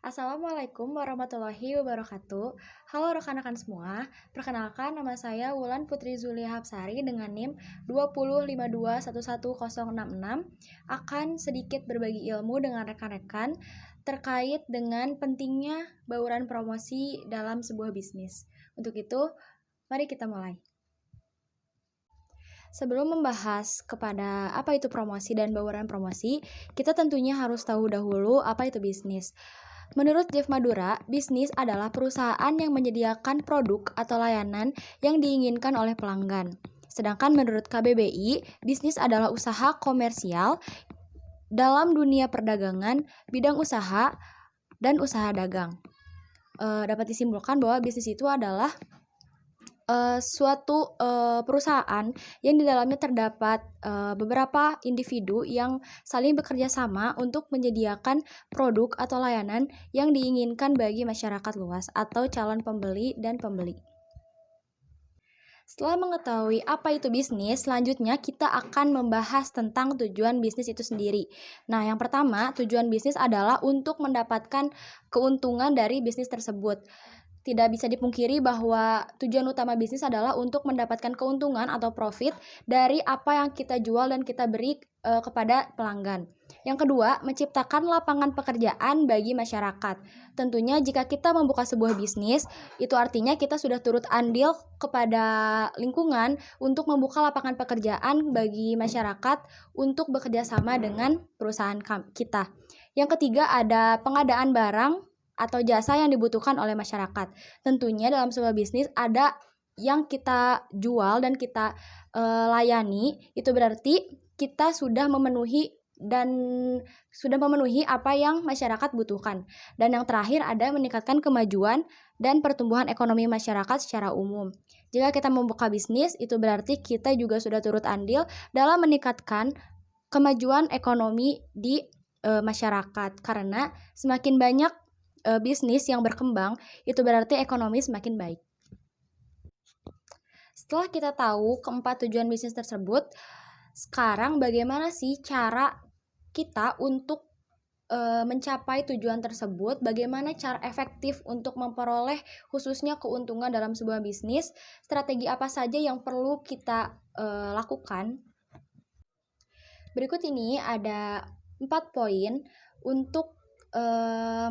Assalamualaikum warahmatullahi wabarakatuh. Halo rekan-rekan semua, perkenalkan nama saya Wulan Putri Zulia Hapsari dengan NIM 205211066 akan sedikit berbagi ilmu dengan rekan-rekan terkait dengan pentingnya bauran promosi dalam sebuah bisnis. Untuk itu, mari kita mulai. Sebelum membahas kepada apa itu promosi dan bauran promosi, kita tentunya harus tahu dahulu apa itu bisnis. Menurut Jeff Madura, bisnis adalah perusahaan yang menyediakan produk atau layanan yang diinginkan oleh pelanggan. Sedangkan menurut KBBI, bisnis adalah usaha komersial dalam dunia perdagangan, bidang usaha, dan usaha dagang. Dapat disimpulkan bahwa bisnis itu adalah suatu perusahaan yang di dalamnya terdapat beberapa individu yang saling bekerja sama untuk menyediakan produk atau layanan yang diinginkan bagi masyarakat luas atau calon pembeli dan pembeli. Setelah mengetahui apa itu bisnis, selanjutnya kita akan membahas tentang tujuan bisnis itu sendiri. Nah, yang pertama, tujuan bisnis adalah untuk mendapatkan keuntungan dari bisnis tersebut. Tidak bisa dipungkiri bahwa tujuan utama bisnis adalah untuk mendapatkan keuntungan atau profit dari apa yang kita jual dan kita beri kepada pelanggan. Yang kedua, menciptakan lapangan pekerjaan bagi masyarakat. Tentunya jika kita membuka sebuah bisnis, itu artinya kita sudah turut andil kepada lingkungan untuk membuka lapangan pekerjaan bagi masyarakat untuk bekerja sama dengan perusahaan kita. Yang ketiga, ada pengadaan barang atau jasa yang dibutuhkan oleh masyarakat. Tentunya dalam sebuah bisnis ada yang kita jual dan kita layani, itu berarti kita sudah memenuhi apa yang masyarakat butuhkan. Dan yang terakhir ada meningkatkan kemajuan dan pertumbuhan ekonomi masyarakat secara umum. Jika kita membuka bisnis, itu berarti kita juga sudah turut andil dalam meningkatkan kemajuan ekonomi di masyarakat, karena semakin banyak bisnis yang berkembang, itu berarti ekonomi semakin baik. Setelah kita tahu keempat tujuan bisnis tersebut, sekarang bagaimana sih cara kita untuk mencapai tujuan tersebut? Bagaimana cara efektif untuk memperoleh khususnya keuntungan dalam sebuah bisnis? Strategi apa saja yang perlu kita lakukan? Berikut ini ada 4 poin untuk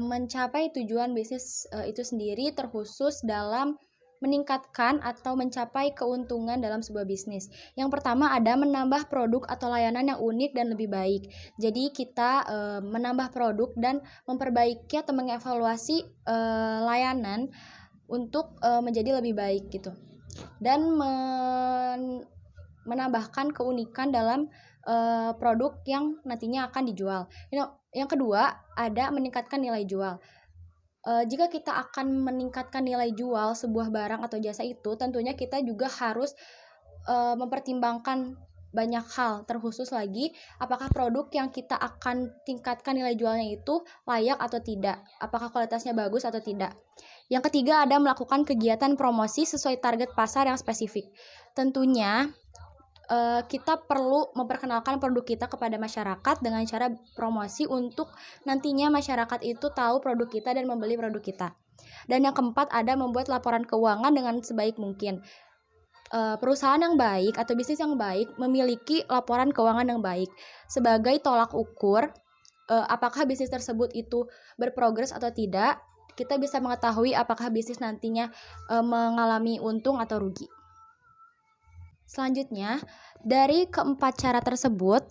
mencapai tujuan bisnis itu sendiri, terkhusus dalam meningkatkan atau mencapai keuntungan dalam sebuah bisnis. Yang pertama ada menambah produk atau layanan yang unik dan lebih baik. Jadi kita menambah produk dan memperbaiki atau mengevaluasi layanan untuk menjadi lebih baik gitu. Dan menambahkan keunikan dalam produk yang nantinya akan dijual. Yang kedua, ada meningkatkan nilai jual. Jika kita akan meningkatkan nilai jual sebuah barang atau jasa itu, tentunya kita juga harus mempertimbangkan banyak hal, terkhusus lagi apakah produk yang kita akan tingkatkan nilai jualnya itu layak atau tidak, apakah kualitasnya bagus atau tidak. Yang ketiga, ada melakukan kegiatan promosi sesuai target pasar yang spesifik. Tentunya kita perlu memperkenalkan produk kita kepada masyarakat dengan cara promosi untuk nantinya masyarakat itu tahu produk kita dan membeli produk kita. Dan yang keempat, ada membuat laporan keuangan dengan sebaik mungkin. Perusahaan yang baik atau bisnis yang baik memiliki laporan keuangan yang baik sebagai tolak ukur apakah bisnis tersebut itu berprogres atau tidak. Kita bisa mengetahui apakah bisnis nantinya mengalami untung atau rugi. Selanjutnya, dari keempat cara tersebut,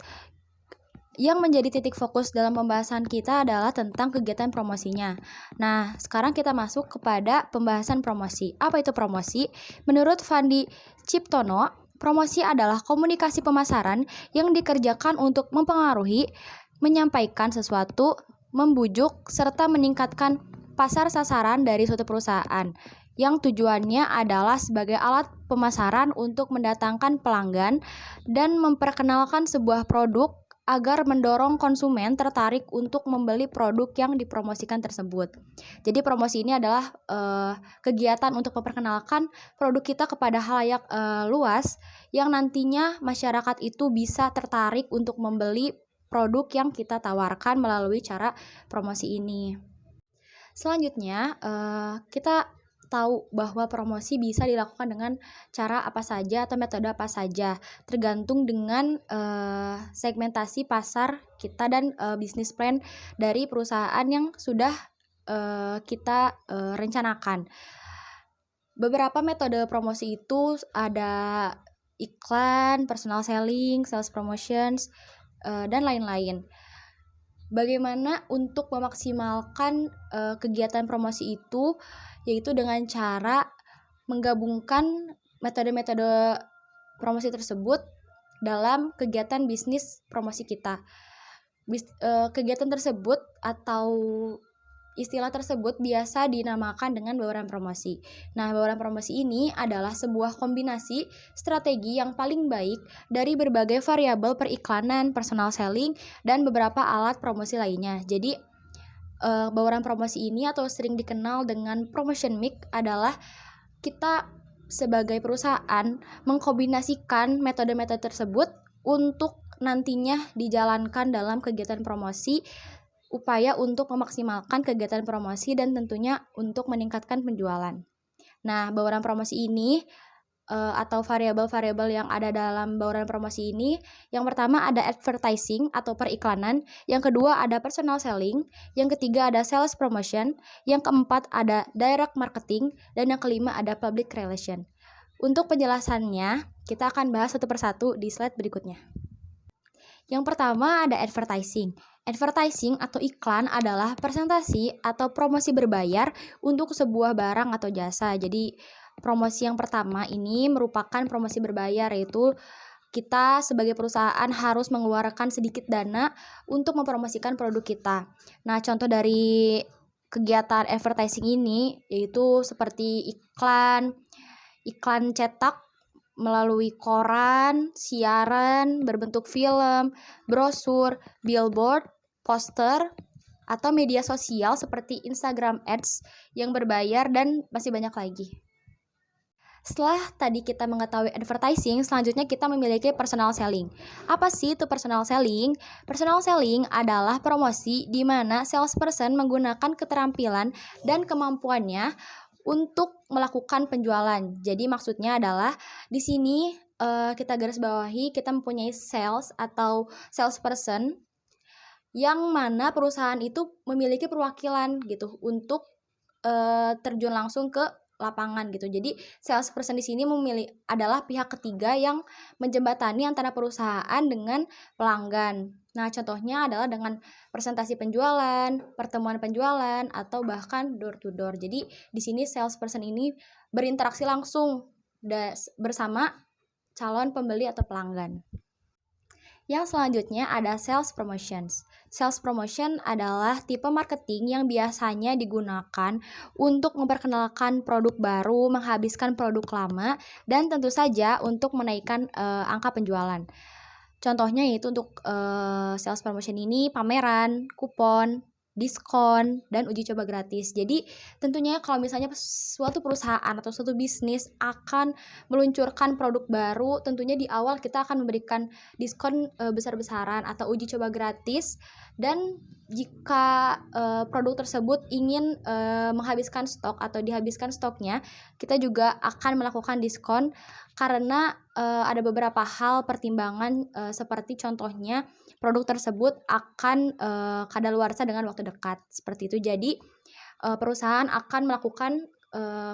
yang menjadi titik fokus dalam pembahasan kita adalah tentang kegiatan promosinya. Nah, sekarang kita masuk kepada pembahasan promosi. Apa itu promosi? Menurut Fandi Ciptono, promosi adalah komunikasi pemasaran yang dikerjakan untuk mempengaruhi, menyampaikan sesuatu, membujuk, serta meningkatkan pasar sasaran dari suatu perusahaan, yang tujuannya adalah sebagai alat pemasaran untuk mendatangkan pelanggan dan memperkenalkan sebuah produk agar mendorong konsumen tertarik untuk membeli produk yang dipromosikan tersebut. Jadi promosi ini adalah kegiatan untuk memperkenalkan produk kita kepada halayak luas yang nantinya masyarakat itu bisa tertarik untuk membeli produk yang kita tawarkan melalui cara promosi ini. Selanjutnya, kita tahu bahwa promosi bisa dilakukan dengan cara apa saja atau metode apa saja, tergantung dengan segmentasi pasar kita dan bisnis plan dari perusahaan yang sudah kita rencanakan. Beberapa metode promosi itu ada iklan, personal selling, sales promotions, dan lain-lain. Bagaimana untuk memaksimalkan kegiatan promosi itu, yaitu dengan cara menggabungkan metode-metode promosi tersebut dalam kegiatan bisnis promosi kita. Kegiatan tersebut atau istilah tersebut biasa dinamakan dengan bauran promosi. Nah, bauran promosi ini adalah sebuah kombinasi strategi yang paling baik dari berbagai variabel periklanan, personal selling, dan beberapa alat promosi lainnya. Jadi, bauran promosi ini atau sering dikenal dengan promotion mix adalah kita sebagai perusahaan mengkombinasikan metode-metode tersebut untuk nantinya dijalankan dalam kegiatan promosi, upaya untuk memaksimalkan kegiatan promosi dan tentunya untuk meningkatkan penjualan. Nah, bauran promosi ini atau variabel-variabel yang ada dalam bauran promosi ini, yang pertama ada advertising atau periklanan, yang kedua ada personal selling, yang ketiga ada sales promotion, yang keempat ada direct marketing, dan yang kelima ada public relation. Untuk penjelasannya, kita akan bahas satu persatu di slide berikutnya. Yang pertama ada advertising. Advertising atau iklan adalah presentasi atau promosi berbayar untuk sebuah barang atau jasa. Jadi promosi yang pertama ini merupakan promosi berbayar, yaitu kita sebagai perusahaan harus mengeluarkan sedikit dana untuk mempromosikan produk kita. Nah, contoh dari kegiatan advertising ini yaitu seperti iklan cetak melalui koran, siaran, berbentuk film, brosur, billboard, poster, atau media sosial seperti Instagram Ads yang berbayar dan masih banyak lagi. Setelah tadi kita mengetahui advertising, selanjutnya kita memiliki personal selling. Apa sih itu personal selling? Personal selling adalah promosi di mana salesperson menggunakan keterampilan dan kemampuannya untuk melakukan penjualan. Jadi maksudnya adalah di sini kita garis bawahi kita mempunyai sales atau salesperson yang mana perusahaan itu memiliki perwakilan gitu untuk terjun langsung ke lapangan gitu. Jadi salesperson di sini adalah pihak ketiga yang menjembatani antara perusahaan dengan pelanggan. Nah, contohnya adalah dengan presentasi penjualan, pertemuan penjualan, atau bahkan door to door. Jadi di sini salesperson ini berinteraksi langsung bersama calon pembeli atau pelanggan. Yang selanjutnya ada sales promotions. Sales promotion adalah tipe marketing yang biasanya digunakan untuk memperkenalkan produk baru, menghabiskan produk lama, dan tentu saja untuk menaikkan angka penjualan. Contohnya yaitu untuk sales promotion ini pameran, kupon, diskon, dan uji coba gratis. Jadi tentunya kalau misalnya suatu perusahaan atau suatu bisnis akan meluncurkan produk baru, tentunya di awal kita akan memberikan diskon besar-besaran atau uji coba gratis. Dan jika produk tersebut ingin menghabiskan stok atau dihabiskan stoknya, kita juga akan melakukan diskon karena ada beberapa hal pertimbangan seperti contohnya produk tersebut akan kadaluarsa dengan waktu dekat seperti itu. Jadi perusahaan akan melakukan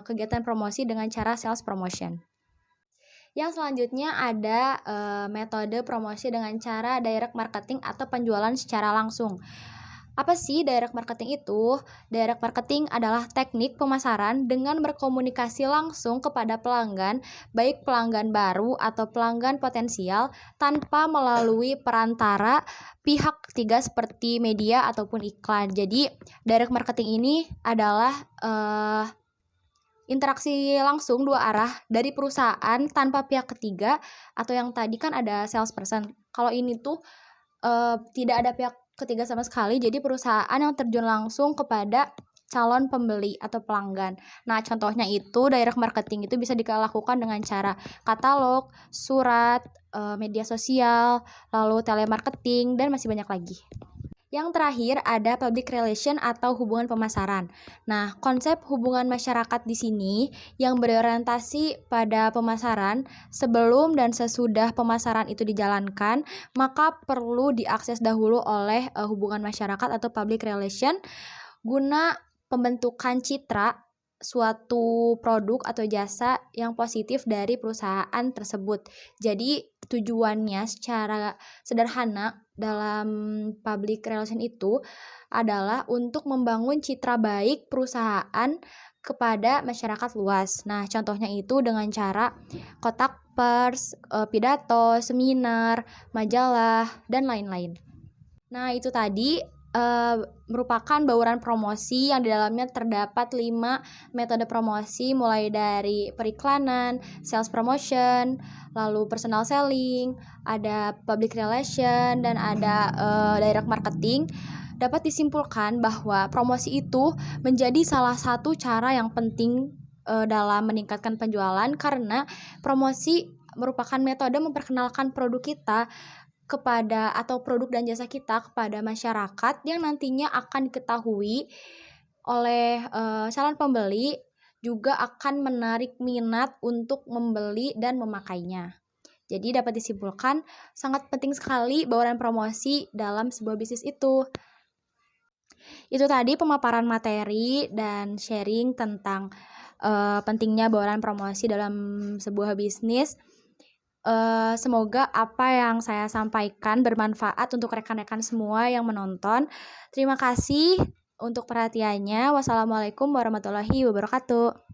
kegiatan promosi dengan cara sales promotion. Yang selanjutnya ada metode promosi dengan cara direct marketing atau penjualan secara langsung. Apa sih direct marketing itu? Direct marketing adalah teknik pemasaran dengan berkomunikasi langsung kepada pelanggan, baik pelanggan baru atau pelanggan potensial, tanpa melalui perantara pihak ketiga seperti media ataupun iklan. Jadi, direct marketing ini adalah interaksi langsung dua arah dari perusahaan tanpa pihak ketiga, atau yang tadi kan ada salesperson. Kalau ini tuh tidak ada pihak ketiga sama sekali, jadi perusahaan yang terjun langsung kepada calon pembeli atau pelanggan. Nah, contohnya itu direct marketing itu bisa dilakukan dengan cara katalog, surat, media sosial, lalu telemarketing, dan masih banyak lagi. Yang terakhir ada public relation atau hubungan pemasaran. Nah, konsep hubungan masyarakat di sini yang berorientasi pada pemasaran sebelum dan sesudah pemasaran itu dijalankan, maka perlu diakses dahulu oleh hubungan masyarakat atau public relation guna pembentukan citra suatu produk atau jasa yang positif dari perusahaan tersebut. Jadi tujuannya secara sederhana dalam public relation itu adalah untuk membangun citra baik perusahaan kepada masyarakat luas. Nah, contohnya itu dengan cara kotak pers, pidato, seminar, majalah, dan lain-lain. Nah, itu tadi merupakan bauran promosi yang di dalamnya terdapat 5 metode promosi, mulai dari periklanan, sales promotion, lalu personal selling, ada public relation, dan ada direct marketing. Dapat disimpulkan bahwa promosi itu menjadi salah satu cara yang penting dalam meningkatkan penjualan, karena promosi merupakan metode memperkenalkan produk kita kepada atau produk dan jasa kita kepada masyarakat yang nantinya akan diketahui oleh calon pembeli, juga akan menarik minat untuk membeli dan memakainya. Jadi dapat disimpulkan sangat penting sekali bauran promosi dalam sebuah bisnis itu. Itu tadi pemaparan materi dan sharing tentang pentingnya bauran promosi dalam sebuah bisnis. Semoga apa yang saya sampaikan bermanfaat untuk rekan-rekan semua yang menonton. Terima kasih untuk perhatiannya. Wassalamualaikum warahmatullahi wabarakatuh.